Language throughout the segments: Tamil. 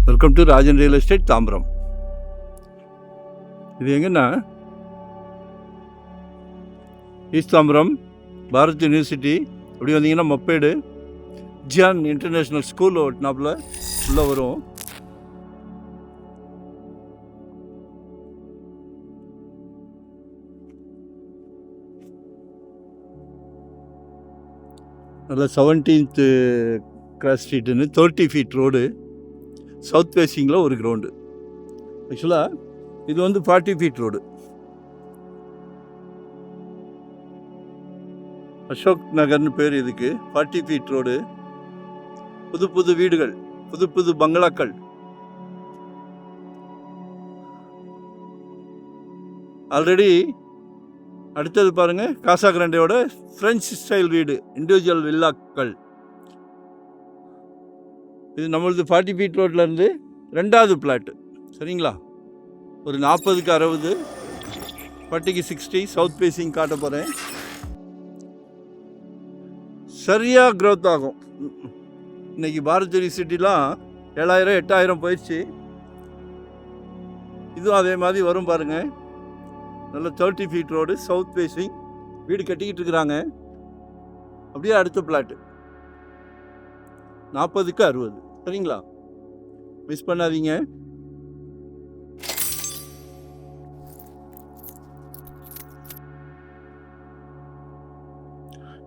Welcome to Rajan real estate Tambaram. இது எங்கன்னா ஈஸ்ட் தாம்பரம் பாரத் யூனிவர்சிட்டி அப்படி வந்தீங்கன்னா மப்பேடு ஜியான் இன்டர்நேஷ்னல் ஸ்கூல் ஒட்டினாப்புல உள்ளே வரும். நல்ல 17th கிராஸ் ஸ்ட்ரீட்டுன்னு 30 feet ரோடு, சவுத் ஃபேஸிங்கில் ஒரு கிரவுண்டு. ஆக்சுவலாக இது வந்து 40 feet ரோடு. அசோக் நகர்னு பேர் இதுக்கு. 40 feet ரோடு, புது புது வீடுகள், புது புது பங்களாக்கள். ஆல்ரெடி அடுத்தது பாருங்கள், காசா கிராண்டேயோட ஃப்ரெஞ்ச் ஸ்டைல் வீடு, இண்டிவிஜுவல் வில்லாக்கள். இது நம்மளது 40 feet ரோட்லேருந்து 2வது பிளாட்டு. சரிங்களா? ஒரு 40க்கு 60, 40க்கு 60 சவுத் ஃபேஸிங் காட்ட போகிறேன். சரியாக க்ரோத் ஆகும். இன்றைக்கி பாரத் யூனிவர்சிட்டிலாம் 7,000 8,000 போயிடுச்சு. இதுவும் அதே மாதிரி வரும் பாருங்கள். நல்ல 30 feet ரோடு, சவுத் ஃபேஸிங் வீடு கட்டிக்கிட்டு இருக்கிறாங்க. அப்படியே அடுத்த பிளாட்டு 40க்கு 60. சரிங்களா? மிஸ் பண்ணாதீங்க.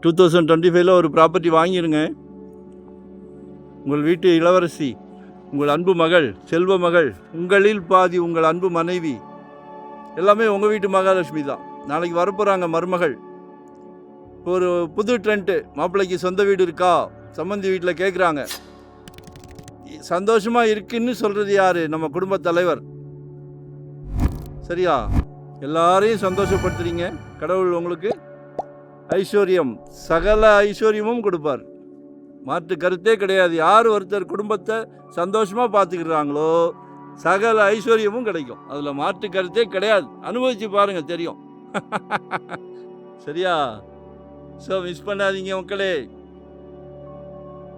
டூ 2025 ஒரு ப்ராப்பர்ட்டி வாங்கிடுங்க. உங்கள் வீட்டு இளவரசி, உங்கள் அன்பு மகள், செல்வ மகள், உங்களில் பாதி உங்கள் அன்பு மனைவி, எல்லாமே உங்கள் வீட்டு மகாலட்சுமி தான். நாளைக்கு வரப்போகிறாங்க மருமகள். ஒரு புது ட்ரெண்ட்டு, மாப்பிள்ளைக்கு சொந்த வீடு இருக்கா, சம்மந்தி வீட்டில் கேட்குறாங்க. சந்தோஷமாக இருக்குன்னு சொல்கிறது யார்? நம்ம குடும்ப தலைவர். சரியா? எல்லாரையும் சந்தோஷப்படுத்துறீங்க. கடவுள் உங்களுக்கு ஐஸ்வர்யம், சகல ஐஸ்வர்யமும் கொடுப்பார். மாற்று கருத்தே கிடையாது. யார் ஒருத்தர் குடும்பத்தை சந்தோஷமாக பார்த்துக்கிறாங்களோ சகல ஐஸ்வர்யமும் கிடைக்கும். அதில் மாற்று கருத்தே கிடையாது. அனுபவிச்சு பாருங்கள், தெரியும். சரியா? ஸோ மிஸ் பண்ணாதீங்க மக்களே.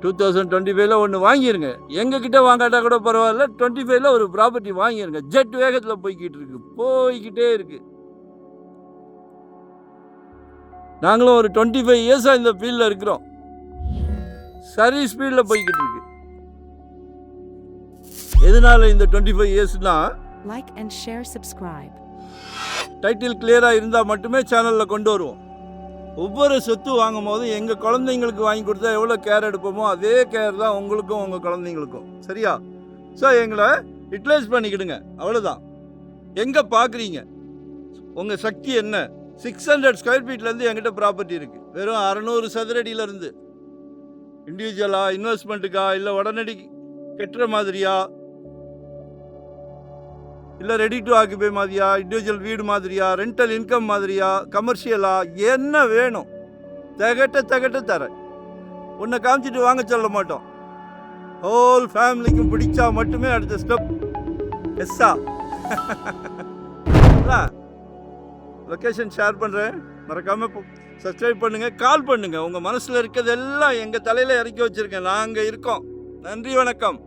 2025 ஒன்று வாங்கிடுங்க. எங்ககிட்ட வாங்காட்டா கூட பரவாயில்ல, 25 ஒரு ப்ராப்பர்ட்டி வாங்கிடுங்க. ஜெட் வேகத்தில் போய்கிட்டே இருக்கு. நாங்களும் ஒரு 25 இயர்ஸாக இந்த ஃபீல்டில் இருக்கிறோம். சரி ஸ்பீடில் போய்கிட்டு இருக்கு. எதனால இந்த 25 இயர்ஸ்னா, like and share, subscribe. Title கிளியராக இருந்தால் மட்டுமே சேனலில் கொண்டு வருவோம். ஒவ்வொரு சொத்து வாங்கும் போது எங்கள் குழந்தைங்களுக்கு வாங்கி கொடுத்தா எவ்வளோ கேர் எடுப்போமோ அதே கேர் தான் உங்களுக்கும் உங்கள் குழந்தைங்களுக்கும். சரியா? ஸோ எங்களை யூட்டிலைஸ் பண்ணிக்கிடுங்க. அவ்வளோதான். எங்கே பார்க்குறீங்க? உங்கள் சக்தி என்ன? 600 ஸ்கொயர் ஃபீட்லேருந்து எங்கிட்ட ப்ராப்பர்ட்டி இருக்குது. வெறும் 600 சதுரடியிலேருந்து. இண்டிவிஜுவலா, இன்வெஸ்ட்மெண்ட்டுக்கா, இல்லை உடனடி கெட்டுற மாதிரியா, இல்லை ரெடி டு ஆக்குபை மாதிரியா, இண்டிவிஜுவல் வீடு மாதிரியா, ரெண்டல் இன்கம் மாதிரியா, கமர்ஷியலா, என்ன வேணும் தகட்ட தரேன். உன்னை காமிச்சிட்டு வாங்க சொல்ல மாட்டோம். ஹோல் ஃபேமிலிக்கும் பிடிச்சா மட்டுமே அடுத்த ஸ்டெப். எஸ்ஸா? லொக்கேஷன் ஷேர் பண்ணுறேன். மறக்காமல் சப்ஸ்கிரைப் பண்ணுங்கள், கால் பண்ணுங்கள். உங்கள் மனசில் இருக்கிறதெல்லாம் எங்கள் தலையில் இறக்கி வச்சுருக்கேன். நாங்கள் இருக்கோம். நன்றி, வணக்கம்.